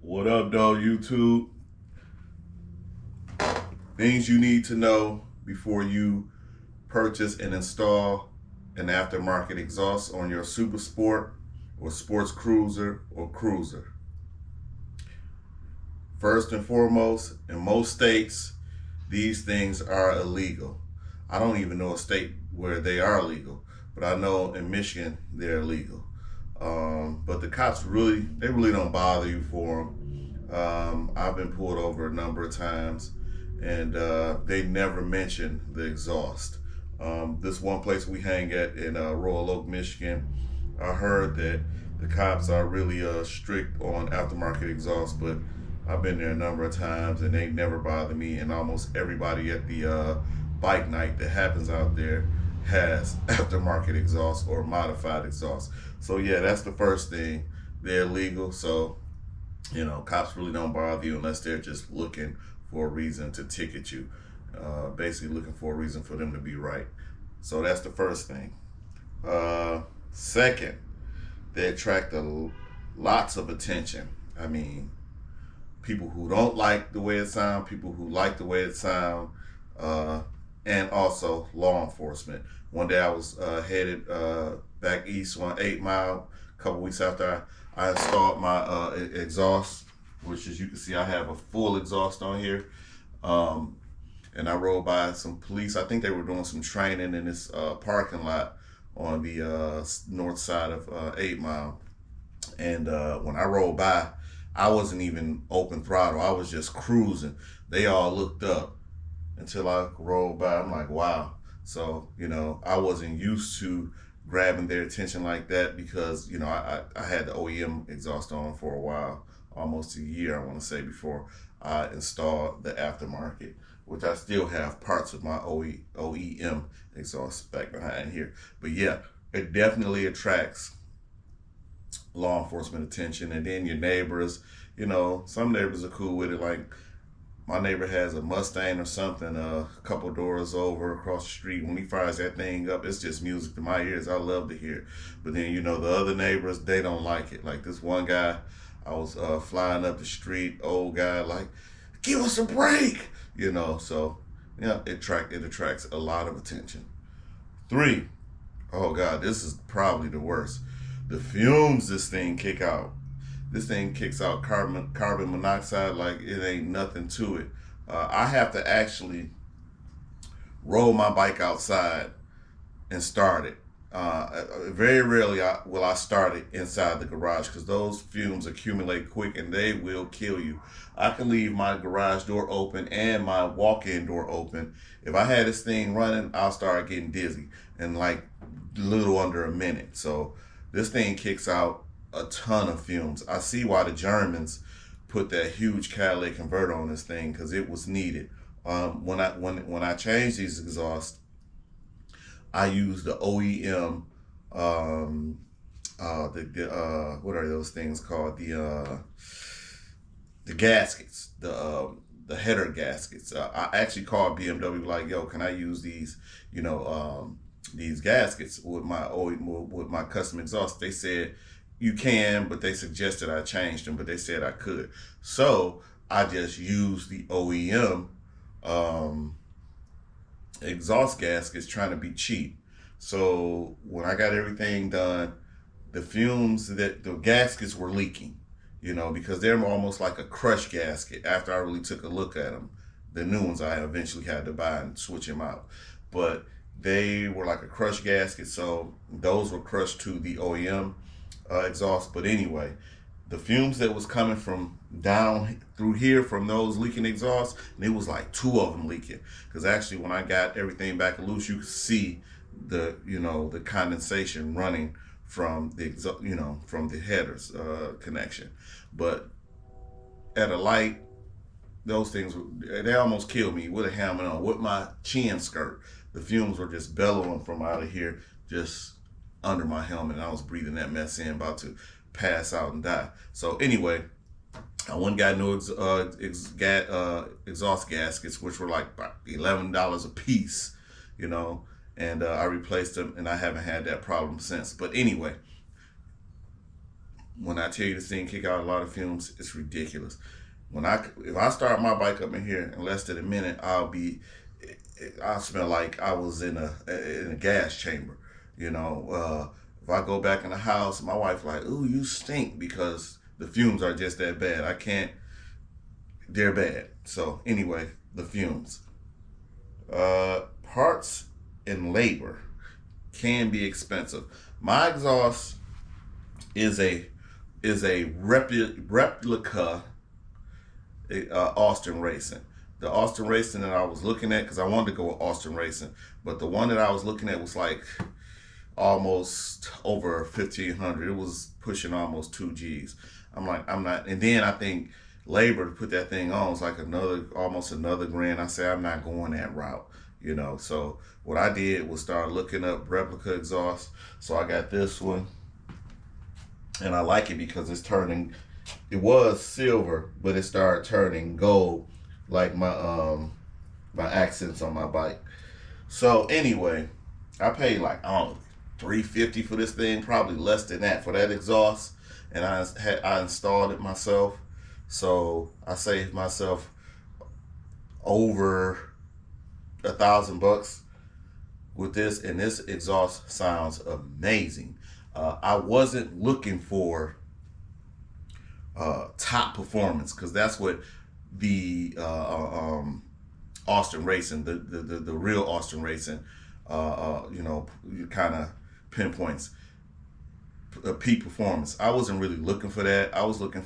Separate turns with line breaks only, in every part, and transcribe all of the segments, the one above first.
What up, though, YouTube? Things you need to know before you purchase and install an aftermarket exhaust on your Super Sport or Sports Cruiser or Cruiser. First and foremost, in most states, these things are illegal. I don't even know a state where they are legal, but I know in Michigan they're illegal. But the cops they really don't bother you for them. I've been pulled over a number of times, and they never mention the exhaust. This one place we hang at in Royal Oak, Michigan, I heard that the cops are really strict on aftermarket exhaust, but I've been there a number of times and they never bother me. And almost everybody at the bike night that happens out there has aftermarket exhaust or modified exhaust. So yeah, that's the first thing. They're legal, so cops really don't bother you unless they're just looking for a reason to ticket you. Basically looking for a reason for them to be right. So that's the first thing. Second, they attract lots of attention. I mean, people who don't like the way it sounds, people who like the way it sounds, and also law enforcement. One day I was headed back east on 8 Mile, a couple weeks after I installed my exhaust, which as you can see, I have a full exhaust on here. And I rode by some police. I think they were doing some training in this parking lot on the north side of 8 Mile. And when I rode by, I wasn't even open throttle. I was just cruising. They all looked up until I rolled by. I'm like, wow. So, I wasn't used to grabbing their attention like that because, I had the OEM exhaust on for a while, almost a year, I want to say, before I installed the aftermarket, which I still have parts of my OEM exhaust back behind here. But yeah, it definitely attracts law enforcement attention. And then your neighbors, some neighbors are cool with it. Like my neighbor has a Mustang or something a couple doors over across the street. When he fires that thing up, it's just music to my ears. I love to hear it. But then, the other neighbors, they don't like it. Like this one guy, I was flying up the street, old guy, like, give us a break, So, yeah, it attracts a lot of attention. 3, oh God, this is probably the worst. The fumes this thing kick out. This thing kicks out carbon monoxide like it ain't nothing to it. I have to actually roll my bike outside and start it. Very rarely will I start it inside the garage because those fumes accumulate quick and they will kill you. I can leave my garage door open and my walk-in door open. If I had this thing running, I'll start getting dizzy in like a little under a minute. So this thing kicks out a ton of fumes. I see why the Germans put that huge catalytic converter on this thing because it was needed. When I changed these exhausts, I used the OEM. What are those things called? The gaskets, the header gaskets. I actually called BMW like, yo, can I use these? These gaskets with my custom exhaust. They said you can, but they suggested I changed them, but they said I could. So I just used the OEM exhaust gaskets trying to be cheap. So when I got everything done, the gaskets were leaking, because they're almost like a crush gasket after I really took a look at them. The new ones I eventually had to buy and switch them out. But they were like a crush gasket, so those were crushed to the OEM exhaust. But anyway, the fumes that was coming from down through here from those leaking exhausts, and it was like 2 of them leaking. Because actually, when I got everything back loose, you could see the condensation running from the headers connection. But at a light, those things they almost killed me with a helmet on, with my chin skirt. The fumes were just bellowing from out of here, just under my helmet. And I was breathing that mess in, about to pass out and die. So anyway, I went and got new exhaust gaskets, which were like about $11 a piece, and I replaced them, and I haven't had that problem since. But anyway, When I tell you this thing kick out a lot of fumes, it's ridiculous. If I start my bike up in here in less than a minute, I'll smell like I was in a gas chamber. You know, if I go back in the house, my wife like, "Ooh, you stink," because the fumes are just that bad. I can't. They're bad. So anyway, the fumes. Parts and labor can be expensive. My exhaust is a replica Austin Racing. The Austin Racing that I was looking at, because I wanted to go with Austin Racing, but the one that I was looking at was like almost over 1,500. It was pushing almost 2 G's. I'm like, I'm not. And then I think labor to put that thing on was like almost another grand. I said, I'm not going that route, you know. So what I did was start looking up replica exhaust. So I got this one, and I like it because it's turning. It was silver, but it started turning gold, like my accents on my bike. So anyway, I paid like, I don't know, $350 for this thing, probably less than that for that exhaust, and I installed it myself. So I saved myself over $1,000 with this, and this exhaust sounds amazing. I wasn't looking for top performance, because that's what the Austin Racing, the real Austin Racing, kind of pinpoints peak performance. I wasn't really looking for that. I was looking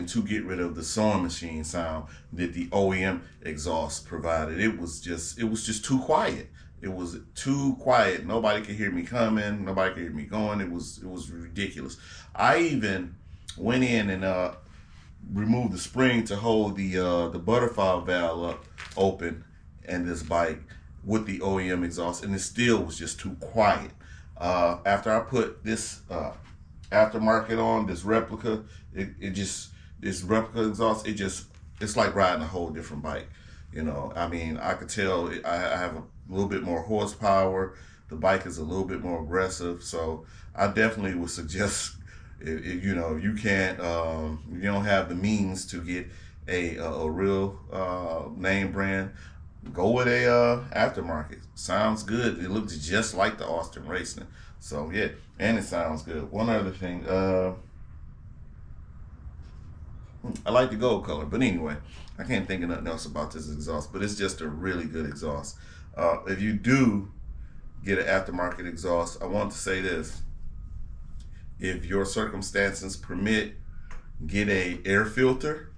to get rid of the sewing machine sound that the OEM exhaust provided. It was just too quiet. It was too quiet. Nobody could hear me coming. Nobody could hear me going. It was ridiculous. I even went in and removed the spring to hold the butterfly valve open in this bike with the OEM exhaust, and it still was just too quiet. After I put this aftermarket on, this replica, this replica exhaust, it's like riding a whole different bike. You know, I mean, I could tell I have a little bit more horsepower. The bike is a little bit more aggressive, so I definitely would suggest, if you can't, you don't have the means to get a real name brand, go with a aftermarket. Sounds good. It looks just like the Austin Racing. So yeah, and it sounds good. One other thing, I like the gold color, but anyway, I can't think of nothing else about this exhaust, but it's just a really good exhaust. If you do get an aftermarket exhaust, I want to say this: if your circumstances permit, get a air filter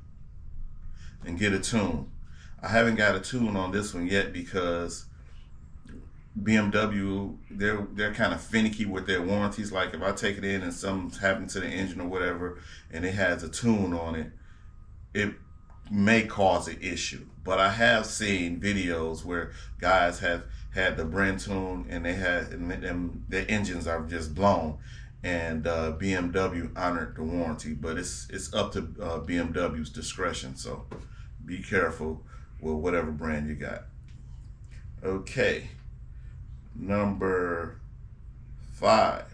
and get a tune. I haven't got a tune on this one yet because BMW, they're kind of finicky with their warranties. Like if I take it in and something's happened to the engine or whatever, and it has a tune on it, it may cause an issue. But I have seen videos where guys have had the Brent tune and their engines are just blown, and BMW honored the warranty. But it's up to BMW's discretion. So be careful with whatever brand you got. Okay. Number 5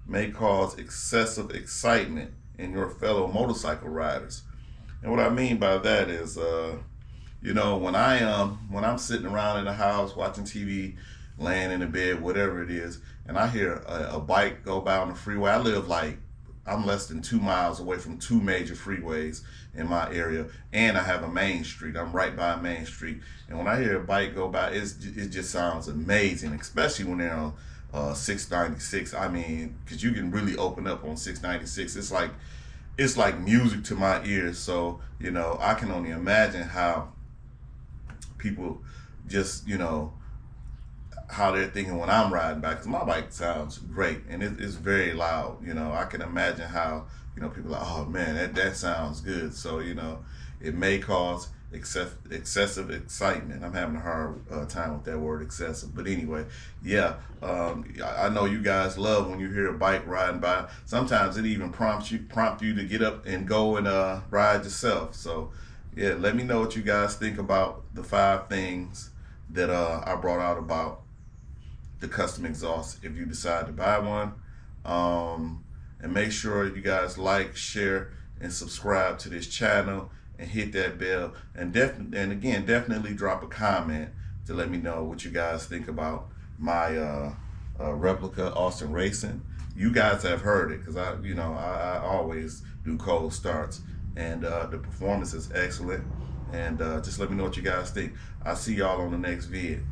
may cause excessive excitement in your fellow motorcycle riders. And what I mean by that is, when I'm sitting around in the house watching TV, laying in the bed, whatever it is, and I hear a bike go by on the freeway. I'm less than 2 miles away from 2 major freeways in my area, and I have a main street. I'm right by a main street, and when I hear a bike go by, it just sounds amazing, especially when they're on 696. I mean, because you can really open up on 696. It's like music to my ears. So I can only imagine how people just how they're thinking when I'm riding by, because my bike sounds great and it's very loud. I can imagine how people are like, oh man, that sounds good. So it may cause excessive excitement. I'm having a hard time with that word, excessive. But anyway, yeah, I know you guys love when you hear a bike riding by. Sometimes it even prompt you to get up and go and ride yourself. So yeah, let me know what you guys think about the 5 things that I brought out about the custom exhaust if you decide to buy one. And make sure you guys like, share, and subscribe to this channel, and hit that bell. And again, definitely drop a comment to let me know what you guys think about my replica Austin Racing. You guys have heard it, because I always do cold starts, and the performance is excellent. And just let me know what you guys think. I'll see y'all on the next vid.